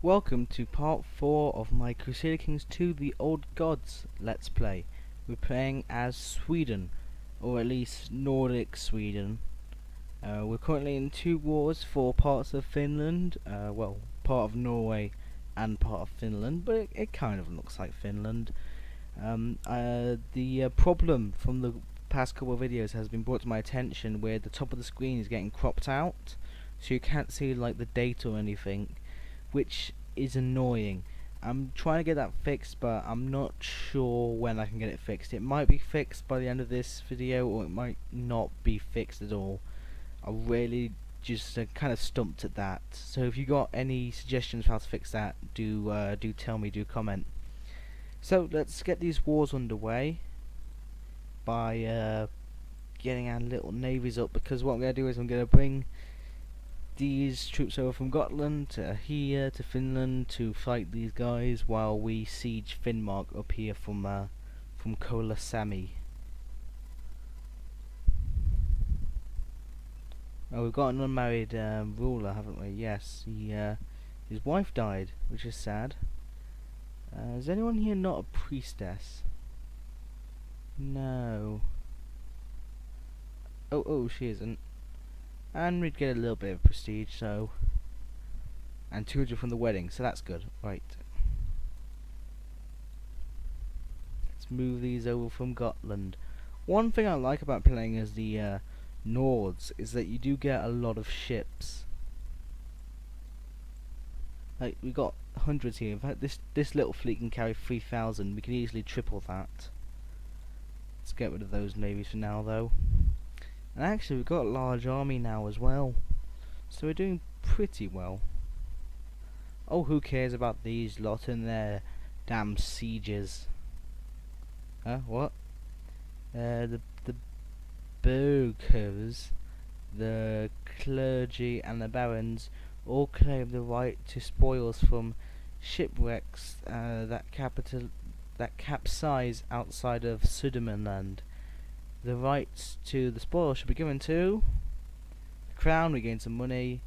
Welcome to part 4 of my Crusader Kings 2 The Old Gods Let's Play. We're playing as Sweden, or at least Nordic Sweden. We're currently in two wars for parts of Finland, well, part of Norway and part of Finland, but it kind of looks like Finland. The problem from the past couple of videos has been brought to my attention where the top of the screen is getting cropped out, so you can't see like the date or anything, which is annoying. I'm trying to get that fixed, but I'm not sure when I can get it fixed. It might be fixed by the end of this video, or it might not be fixed at all. I really just kind of stumped at that. So if you got any suggestions for how to fix that, do tell me, do comment. So let's get these wars underway by getting our little navies up, because what I'm going to do is I'm going to bring these troops over from Gotland to here to Finland to fight these guys while we siege Finnmark up here from Kolasami. Oh, we've got an unmarried ruler, haven't we? Yes, his wife died, which is sad. Is anyone here not a priestess? No. Oh, she isn't. And we'd get a little bit of prestige, so, and 200 from the wedding, so that's good. Right, let's move these over from Gotland. One thing I like about playing as the Nords is that you do get a lot of ships. Like, we got hundreds here. In fact, this little fleet can carry 3,000. We can easily triple that. Let's get rid of those navies for now, though. And actually, we've got a large army now as well, so we're doing pretty well. Oh, who cares about these lot and their damn sieges? Huh? What? The burghers, the clergy, and the barons all claim the right to spoils from shipwrecks that capsize outside of Sudermanland. The rights to the spoil should be given to the crown. We gain some money,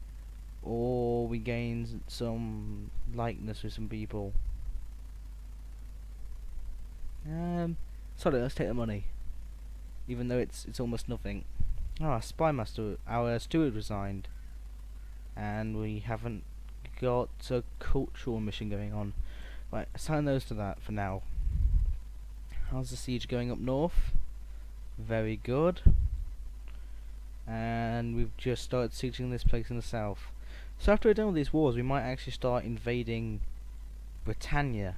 or we gain some likeness with some people. Sorry, let's take the money, even though it's almost nothing. Ah, spy master, our steward resigned, and we haven't got a cultural mission going on. Right, assign those to that for now. How's the siege going up north? Very good. And we've just started sieging this place in the south. So after we're done with these wars, we might actually start invading Britannia,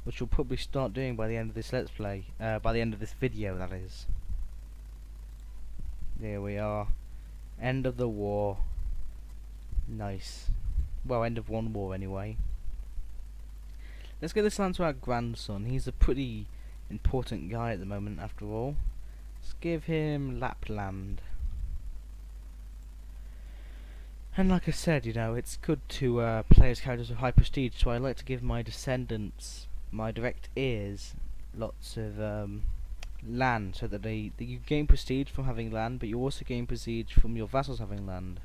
which we'll probably start doing by the end of this let's play. By the end of this video, that is. There we are. End of the war. Nice. Well, end of one war anyway. Let's get this land to our grandson. He's a pretty important guy at the moment, after all. Let's give him Lapland. And like I said, you know, it's good to play as characters of high prestige, so I like to give my descendants, my direct heirs, lots of land, so that you gain prestige from having land, but you also gain prestige from your vassals having land.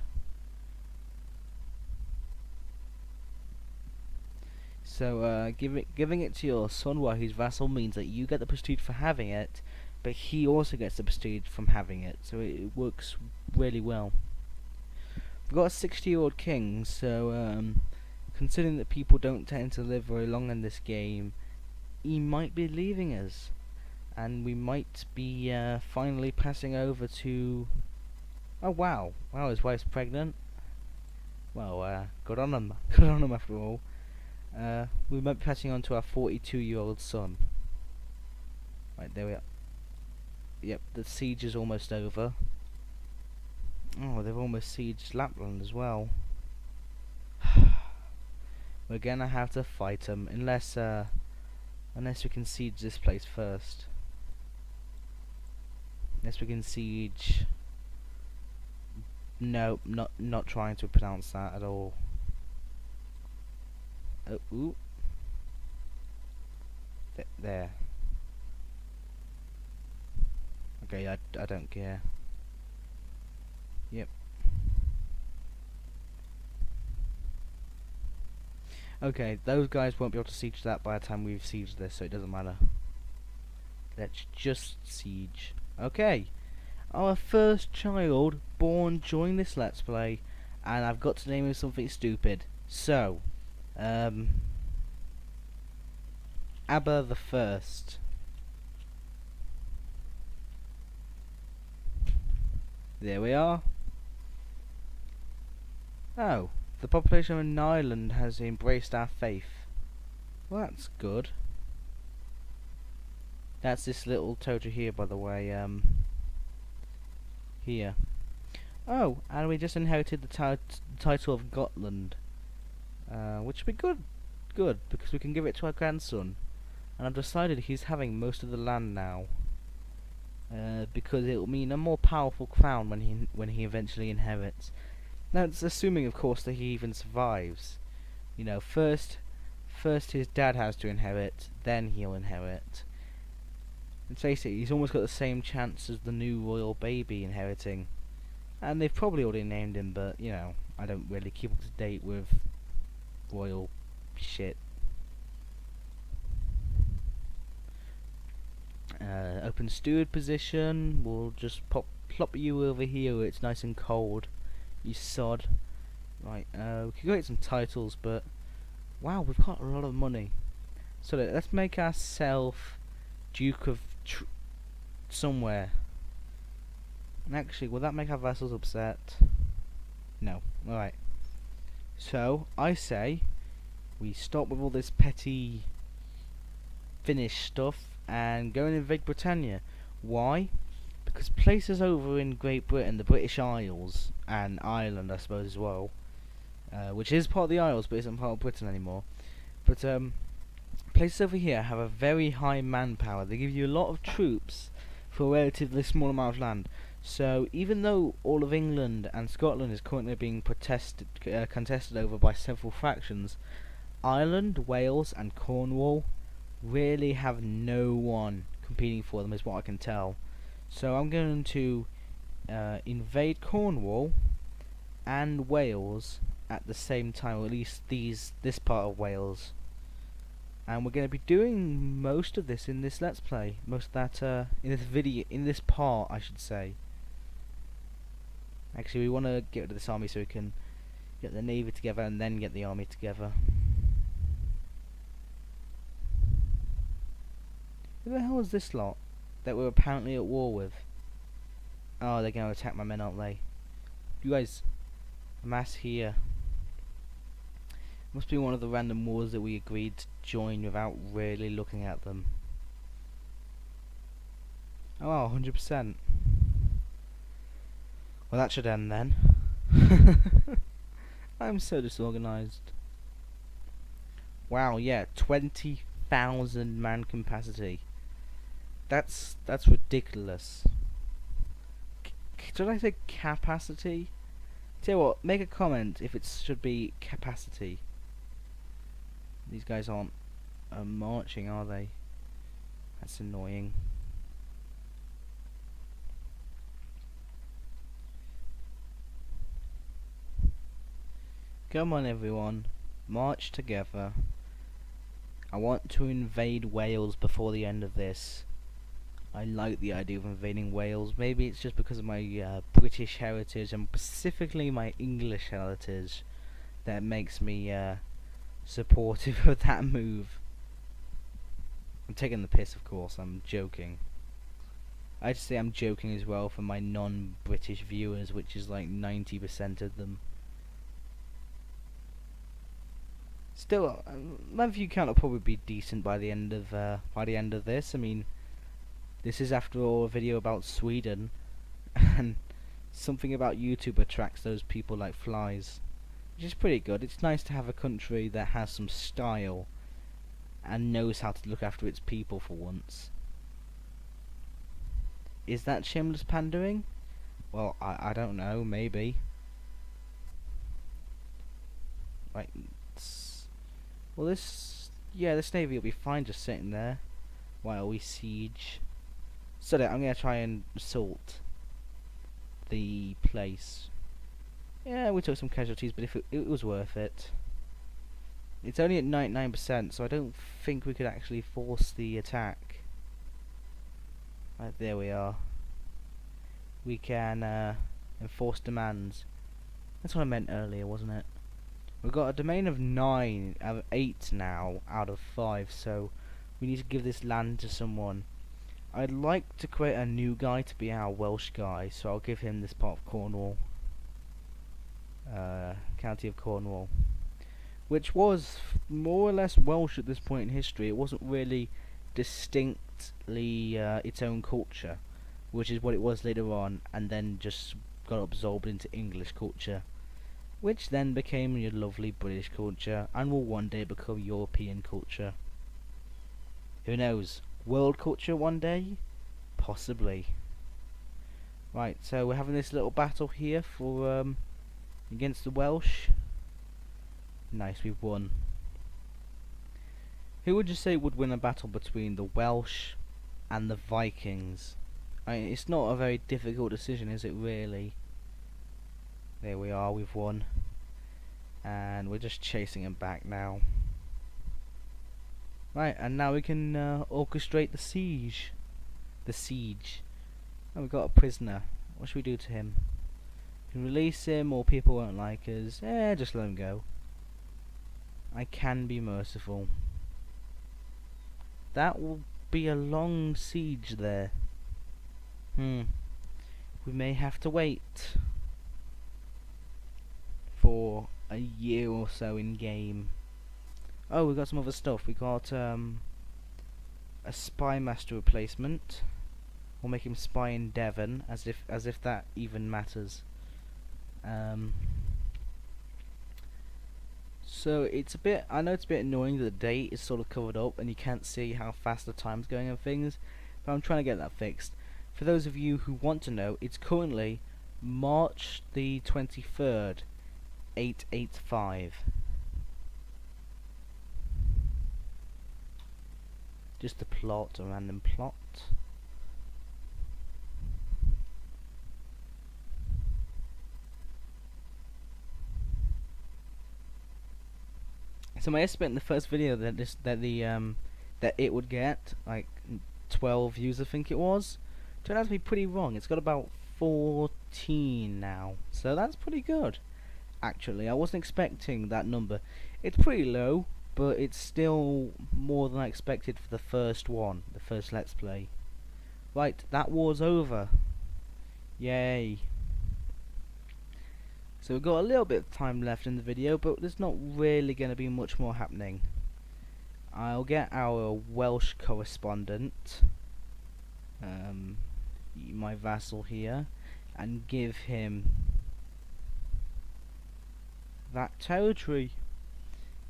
So giving it to your son while he's vassal means that you get the prestige for having it, but he also gets the prestige from having it, so it works really well. We've got a 60-year-old king, so considering that people don't tend to live very long in this game, he might be leaving us, and we might be finally passing over to... Oh wow, his wife's pregnant. Well, good on him, good on him after all. We might be passing on to our 42-year-old son. Right, there we are. Yep, the siege is almost over. Oh, they've almost sieged Lapland as well. We're gonna have to fight them, unless we can siege this place first. Unless we can siege... No, not trying to pronounce that at all. Oh, ooh. There. Okay, I don't care. Yep. Okay, those guys won't be able to siege that by the time we've sieged this, so it doesn't matter. Let's just siege. Okay, our first child born during this Let's Play, and I've got to name him something stupid. So, Abba the First. There we are. Oh, the population of an island has embraced our faith. Well, that's good. That's this little totem here, by the way. Here. Oh, and we just inherited the title of Gotland, which would be good, because we can give it to our grandson. And I've decided he's having most of the land now, because it will mean a more powerful crown when he eventually inherits. Now, it's assuming, of course, that he even survives. You know, first his dad has to inherit, then he'll inherit. And face it, he's almost got the same chance as the new royal baby inheriting. And they've probably already named him, but, you know, I don't really keep up to date with royal shit. Open steward position, we'll just plop you over here where it's nice and cold, you sod. Right, we could get some titles, but wow, we've got a lot of money. So let's make ourselves Duke of somewhere. And actually, will that make our vassals upset? No. Alright. So, I say we stop with all this petty Finnish stuff and go and invade Britannia. Why? Because places over in Great Britain, the British Isles, and Ireland I suppose as well, which is part of the Isles but isn't part of Britain anymore, but places over here have a very high manpower. They give you a lot of troops for a relatively small amount of land. So even though all of England and Scotland is currently being contested over by several factions, Ireland, Wales and Cornwall really have no one competing for them, is what I can tell. So I'm going to invade Cornwall and Wales at the same time, or at least this part of Wales. And we're going to be doing most of this in this Let's Play, most of that in this video, in this part I should say. Actually, we want to get rid of this army so we can get the navy together and then get the army together. Who the hell is this lot that we're apparently at war with? Oh, they're going to attack my men, aren't they? You guys, amass here. Must be one of the random wars that we agreed to join without really looking at them. Oh wow, 100%. Well, that should end then. I'm so disorganized. Wow, yeah, 20,000 man capacity. That's ridiculous. Should I say capacity? Tell you what, make a comment if it should be capacity. These guys aren't marching, are they? That's annoying. Come on everyone, march together. I want to invade Wales before the end of this. I like the idea of invading Wales. Maybe it's just because of my British heritage and specifically my English heritage that makes me supportive of that move. I'm taking the piss, of course, I'm joking. I'd say I'm joking as well for my non-British viewers, which is like 90% of them. Still, my view count will probably be decent by the end of this. I mean, this is after all a video about Sweden, and something about YouTube attracts those people like flies, which is pretty good. It's nice to have a country that has some style and knows how to look after its people for once. Is that shameless pandering? Well, I don't know, maybe. Right. Well, this navy will be fine just sitting there while we siege. So I'm gonna try and assault the place. Yeah, we took some casualties, but if it was worth it. It's only at 99%, so I don't think we could actually force the attack. Right, there we are. We can enforce demands. That's what I meant earlier, wasn't it? We've got a domain of 8 now out of 5, so we need to give this land to someone. I'd like to create a new guy to be our Welsh guy, so I'll give him this part of Cornwall. County of Cornwall. Which was more or less Welsh at this point in history. It wasn't really distinctly its own culture, which is what it was later on, and then just got absorbed into English culture, which then became your lovely British culture, and will one day become European culture. Who knows? World culture one day? Possibly. Right, so we're having this little battle here for against the Welsh. Nice, we've won. Who would you say would win a battle between the Welsh and the Vikings? I mean, it's not a very difficult decision, is it really? There we are, we've won. And we're just chasing him back now. Right, and now we can orchestrate the siege. And we've got a prisoner. What should we do to him? We can release him, or people won't like us. Just let him go. I can be merciful. That will be a long siege there. We may have to wait for a year or so in game. Oh, we got some other stuff. We got a spy master replacement. We'll make him spy in Devon, as if that even matters. So it's a bit. I know it's a bit annoying that the date is sort of covered up and you can't see how fast the time's going and things, but I'm trying to get that fixed. For those of you who want to know, it's currently March the 23rd, 885. Just a plot, a random plot. So my estimate in the first video that it would get like 12 views, I think it was, turned out to be pretty wrong. It's got about 14 now, so that's pretty good. Actually, I wasn't expecting that number. It's pretty low, but it's still more than I expected for the first one, the first Let's Play. Right, that war's over. Yay. So we've got a little bit of time left in the video, but there's not really going to be much more happening. I'll get our Welsh correspondent, my vassal here, and give him that territory.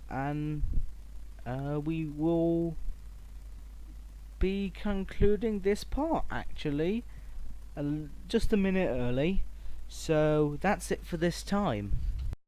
And we will be concluding this part, actually, just a minute early. So that's it for this time.